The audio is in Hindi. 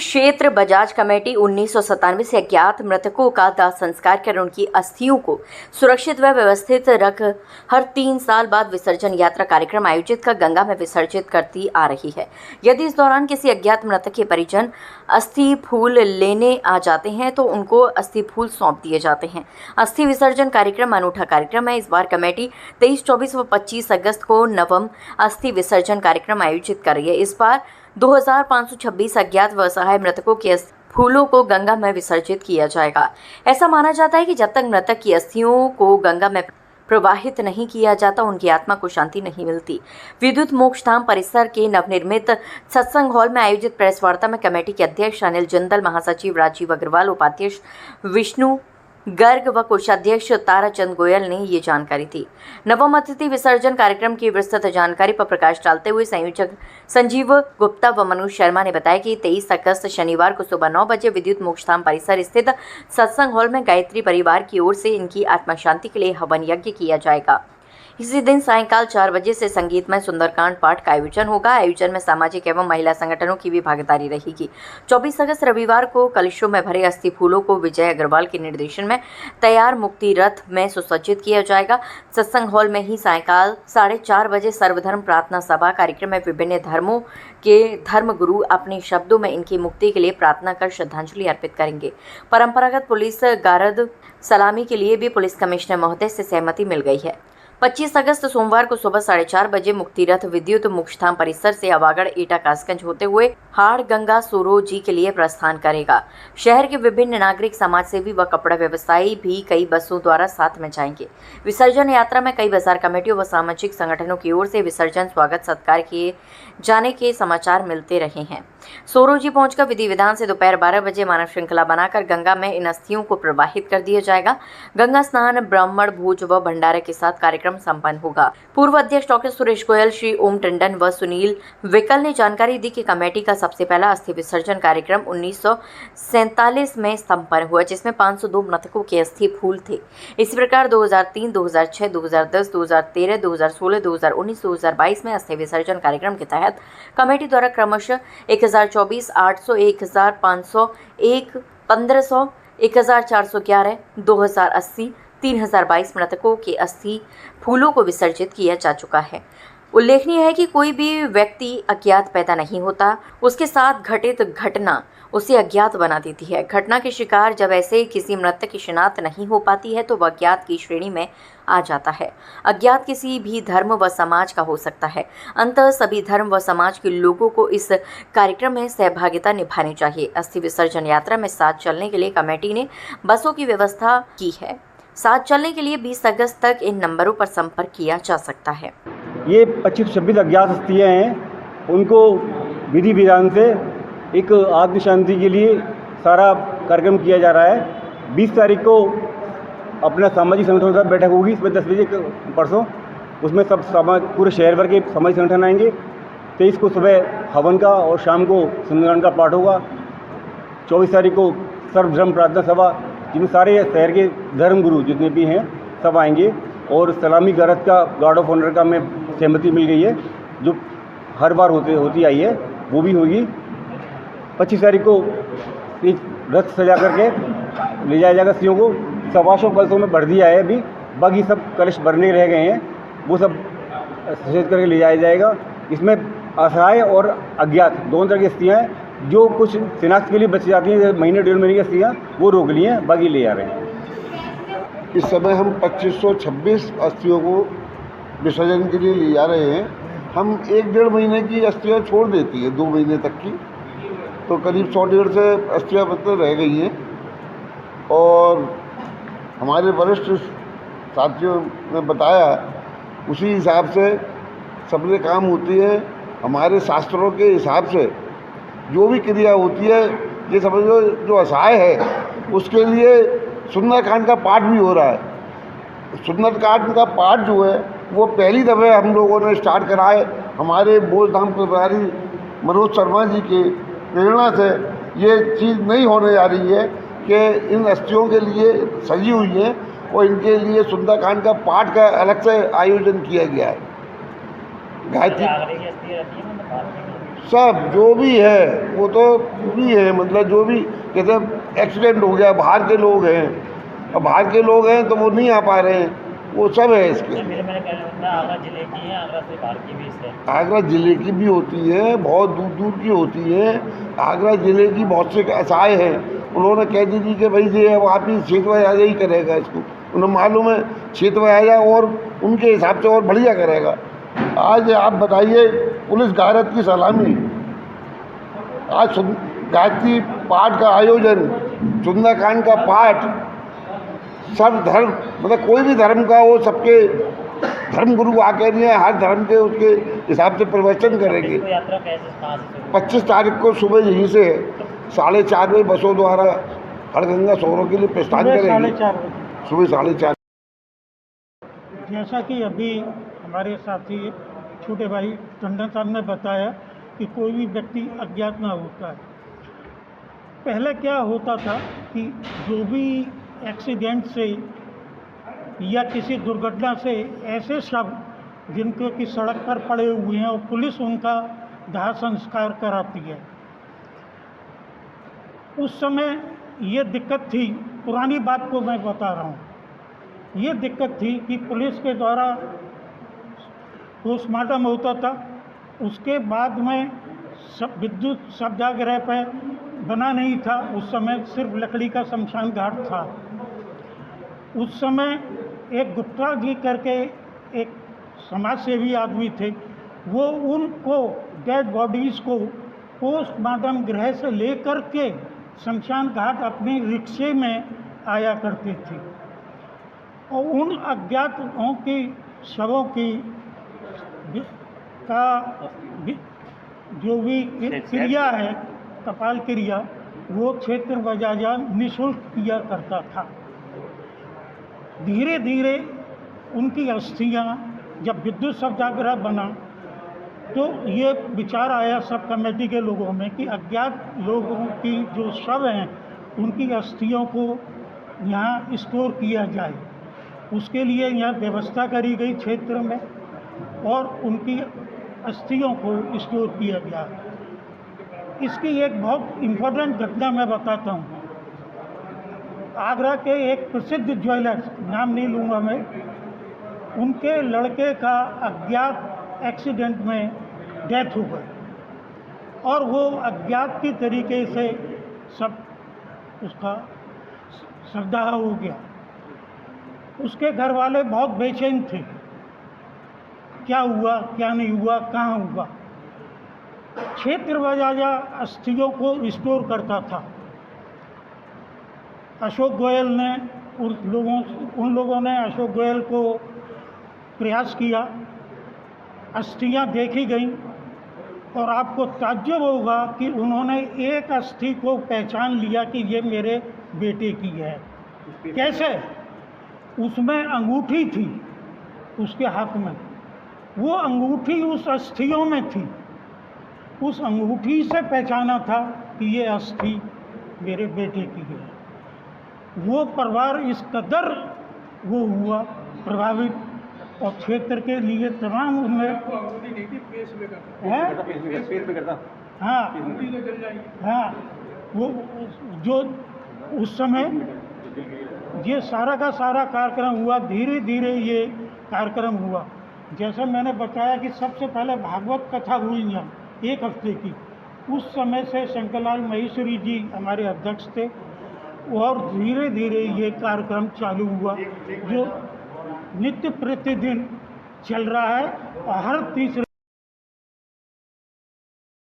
क्षेत्र बजाज कमेटी 1997 से अज्ञात मृतकों का दाह संस्कार कर उनकी अस्थियों को सुरक्षित व व्यवस्थित रख हर 3 साल बाद विसर्जन यात्रा कार्यक्रम आयोजित कर गंगा में विसर्जित करती आ रही है। यदि इस दौरान किसी अज्ञात मृतक के परिजन अस्थि फूल लेने आ जाते हैं तो उनको अस्थि फूल सौंप दिए जाते हैं। अस्थि विसर्जन कार्यक्रम अनूठा कार्यक्रम है। इस बार कमेटी 23, 24 व 25 अगस्त को नवम अस्थि विसर्जन कार्यक्रम आयोजित कर रही है। इस बार 2526 अज्ञात व असहाय मृतकों के फूलों को गंगा में विसर्जित किया जाएगा। ऐसा माना जाता है कि जब तक मृतक की अस्थियों को गंगा में प्रवाहित नहीं किया जाता उनकी आत्मा को शांति नहीं मिलती। विद्युत मोक्षधाम परिसर के नवनिर्मित सत्संग हॉल में आयोजित प्रेस वार्ता में कमेटी के अध्यक्ष अनिल जिंदल, महासचिव राजीव अग्रवाल, उपाध्यक्ष विष्णु गर्ग व कोषाध्यक्ष ताराचंद गोयल ने ये जानकारी दी। नवम अतिथि विसर्जन कार्यक्रम की विस्तृत जानकारी पर प्रकाश डालते हुए संयोजक संजीव गुप्ता व मनोज शर्मा ने बताया कि 23 अगस्त शनिवार को सुबह 9 बजे विद्युत मोक्षधाम परिसर स्थित सत्संग हॉल में गायत्री परिवार की ओर से इनकी आत्मा शांति के लिए हवन यज्ञ किया जाएगा। इसी दिन सायंकाल 4 बजे से संगीतमय सुंदरकांड पाठ का आयोजन होगा। आयोजन में सामाजिक एवं महिला संगठनों की भी भागीदारी रहेगी। 24 अगस्त रविवार को कलशों में भरे अस्थि फूलों को विजय अग्रवाल के निर्देशन में तैयार मुक्ति रथ में सुसज्जित किया जाएगा। सत्संग हॉल में ही सायंकाल 4:30 बजे सर्वधर्म प्रार्थना सभा कार्यक्रम में विभिन्न धर्मों के धर्मगुरु अपने शब्दों में इनकी मुक्ति के लिए प्रार्थना कर श्रद्धांजलि अर्पित करेंगे। परंपरागत पुलिस गारद सलामी के लिए भी पुलिस कमिश्नर महोदय से सहमति मिल गई है। 25 अगस्त सोमवार को सुबह 4:30 बजे मुक्ति रथ विद्युत मोक्षधाम परिसर से अवागढ़ एटा कासगंज होते हुए हाड़ गंगा सूरोजी के लिए प्रस्थान करेगा। शहर के विभिन्न नागरिक, समाज सेवी व कपड़ा व्यवसायी भी कई बसों द्वारा साथ में जाएंगे। विसर्जन यात्रा में कई बाजार कमेटियों व सामाजिक संगठनों की ओर से विसर्जन स्वागत सत्कार किए जाने के समाचार मिलते रहे हैं। सूरोजी पहुंचकर विधि विधान से दोपहर 12 बजे मानव श्रृंखला बनाकर गंगा में इन अस्थियों को प्रवाहित कर दिया जाएगा। गंगा स्नान, ब्राह्मण भोज व भंडारे के साथ कार्यक्रम संपन्न होगा। पूर्व अध्यक्ष डॉक्टर सुरेश गोयल, श्री ओम टंडन व सुनील विकल ने जानकारी दी कि कमेटी का सबसे पहला अस्थि विसर्जन कार्यक्रम 1947 में संपन्न हुआ, जिसमें 502 मृतकों के अस्थि फूल थे। इसी प्रकार 2003, 2006, 2010, 2013, 2016, 2019, 2022 में अस्थि विसर्जन कार्यक्रम के तहत कमेटी द्वारा क्रमशः 1024, 800, 1501, 1500, 1411, 2080, 3022 मृतकों के अस्थि फूलों को विसर्जित किया जा चुका है। उल्लेखनीय है कि कोई भी व्यक्ति अज्ञात पैदा नहीं होता, उसके साथ घटित घटना उसे अज्ञात बना देती है। घटना के शिकार जब ऐसे किसी मृतक की शिनाख्त नहीं हो पाती है तो वह अज्ञात की श्रेणी में आ जाता है। अज्ञात किसी भी धर्म व समाज का हो सकता है। अंततः सभी धर्म व समाज के लोगों को इस कार्यक्रम में सहभागिता निभानी चाहिए। अस्थि विसर्जन यात्रा में साथ चलने के लिए कमेटी ने बसों की व्यवस्था की है। साथ चलने के लिए 20 अगस्त तक इन नंबरों पर संपर्क किया जा सकता है। ये 25-26 अज्ञात अस्थियाँ हैं, उनको विधि विधान से एक आत्म शांति के लिए सारा कार्यक्रम किया जा रहा है। 20 तारीख को अपना सामाजिक संगठन का बैठक होगी, इसमें 10 बजे परसों, उसमें सब पूरे शहर भर के सामाजिक संगठन आएंगे। 23 को सुबह हवन का और शाम को सुंदरकांड का पाठ होगा। 24 तारीख को सर्वधर्म प्रार्थना सभा, जिनमें सारे शहर के धर्म गुरु जितने भी हैं सब आएंगे, और सलामी गारद का गार्ड ऑफ ऑनर का में सहमति मिल गई है, जो हर बार होती आई है, वो भी होगी। 25 तारीख को एक रथ सजा करके ले जाया जाएगा अस्थियों को। 125 कलशों में भर दिया है अभी, बाकी सब कलश भरने रह गए हैं, वो सब सजा करके ले जाया जाएगा। इसमें असहाय और अज्ञात दोनों तरह की अस्थियाँ हैं। जो कुछ शिनाख्त के लिए बच जाती हैं, महीने 1.5 महीने की अस्थियाँ, वो रोक ली हैं, बाकी ले आ रहे हैं। इस समय हम 2526 अस्थियों को विसर्जन के लिए ले जा रहे हैं। हम 1-1.5 महीने की अस्थियाँ छोड़ देती है, 2 महीने तक की, तो करीब 100-150 से अस्थियाँ मतलब रह गई हैं। और हमारे वरिष्ठ साथियों ने बताया, उसी हिसाब से सबसे काम होती है। हमारे शास्त्रों के हिसाब से जो भी क्रिया होती है, ये समझो जो असहाय है उसके लिए सुंदरकांड का पाठ भी हो रहा है। सुंदरकांड का पाठ जो है वो पहली दफ़े हम लोगों ने स्टार्ट करा है। हमारे मोक्षधाम प्रभारी मनोज शर्मा जी के प्रेरणा से ये चीज़ नहीं होने जा रही है कि इन अस्थियों के लिए सजी हुई है और इनके लिए सुंदरकांड का पाठ का अलग से आयोजन किया गया है। गायत्री सब जो भी है वो तो पूरी है, मतलब जो भी जैसे एक्सीडेंट हो गया, बाहर के लोग हैं, अब बाहर के लोग हैं तो वो नहीं आ पा रहे हैं, वो सब है इसके। मैंने आगरा जिले की है, आगरा से बाहर की भी है। आगरा ज़िले की भी होती है, बहुत दूर दूर की होती है। आगरा ज़िले की बहुत से असहाय हैं, उन्होंने कह दी थी कि भाई ये अब आप ही क्षेत्र वाजा ही करेगा इसको, उन्हें मालूम है क्षेत्र वाजा और उनके हिसाब से और बढ़िया करेगा। आज आप बताइए, पुलिस गारत की सलामी, आज गायत्री पाठ का आयोजन, सुंदरकांड का पाठ, सब धर्म, मतलब कोई भी धर्म का हो, सबके धर्म गुरु आके नहीं है, हर धर्म के उसके हिसाब से प्रवचन करेंगे। यात्रा कैसे कहाँ से 25 तारीख को सुबह यहीं से 4:30 बजे बसों द्वारा हरगंगा सौरों के लिए प्रस्थान करेंगे। सुबह 4:30। जैसा कि अभी हमारे साथी छोटे भाई टंडन साहब ने बताया कि कोई भी व्यक्ति अज्ञात ना होता है। पहले क्या होता था कि जो भी एक्सीडेंट से या किसी दुर्घटना से ऐसे शव जिनके की सड़क पर पड़े हुए हैं और पुलिस उनका दाह संस्कार कराती है, उस समय ये दिक्कत थी। पुरानी बात को मैं बता रहा हूँ, ये दिक्कत थी कि पुलिस के द्वारा पोस्टमार्टम होता था, उसके बाद में सब विद्युत शवदाह पर बना नहीं था, उस समय सिर्फ लकड़ी का शमशान घाट था। उस समय एक गुप्ता जी करके एक समाज सेवी आदमी थे, वो उनको डेड बॉडीज़ को पोस्टमार्टम गृह से लेकर के शमशान घाट अपने रिक्शे में आया करते थे और उन अज्ञातों की शवों की का जो भी क्रिया है, कपाल क्रिया, वो क्षेत्र बजाजा निःशुल्क किया करता था। धीरे धीरे उनकी अस्थियाँ, जब विद्युत सत्याग्रह बना तो ये विचार आया सब कमेटी के लोगों में कि अज्ञात लोगों की जो शव हैं उनकी अस्थियों को यहाँ स्टोर किया जाए। उसके लिए यहाँ व्यवस्था करी गई क्षेत्र में और उनकी अस्थियों को स्टोर किया गया। इसकी एक बहुत इम्पोर्टेंट घटना मैं बताता हूँ। आगरा के एक प्रसिद्ध ज्वेलर्स, नाम नहीं लूँगा मैं, उनके लड़के का अज्ञात एक्सीडेंट में डेथ हो गई और वो अज्ञात की तरीके से सब उसका श्रद्धा हो गया। उसके घर वाले बहुत बेचैन थे, क्या हुआ क्या नहीं हुआ, कहाँ हुआ। क्षेत्र बजाजा अस्थियों को स्टोर करता था। अशोक गोयल ने उन लोगों ने अशोक गोयल को प्रयास किया, अस्थियां देखी गई और आपको ताज्जुब होगा कि उन्होंने एक अस्थि को पहचान लिया कि ये मेरे बेटे की है। कैसे? उसमें अंगूठी थी उसके हाथ में, वो अंगूठी उस अस्थियों में थी, उस अंगूठी से पहचाना था कि ये अस्थि मेरे बेटे की है। वो परिवार इस कदर वो हुआ प्रभावित और क्षेत्र के लिए तमाम उनमें हाँ वो जो उस समय ये सारा का सारा कार्यक्रम हुआ। धीरे धीरे ये कार्यक्रम हुआ। जैसे मैंने बताया कि सबसे पहले भागवत कथा हुई यहाँ 1 हफ्ते की, उस समय से शंकरलाल महेश्वरी जी हमारे अध्यक्ष थे और धीरे धीरे ये कार्यक्रम चालू हुआ जो नित्य प्रतिदिन चल रहा है और हर तीसरे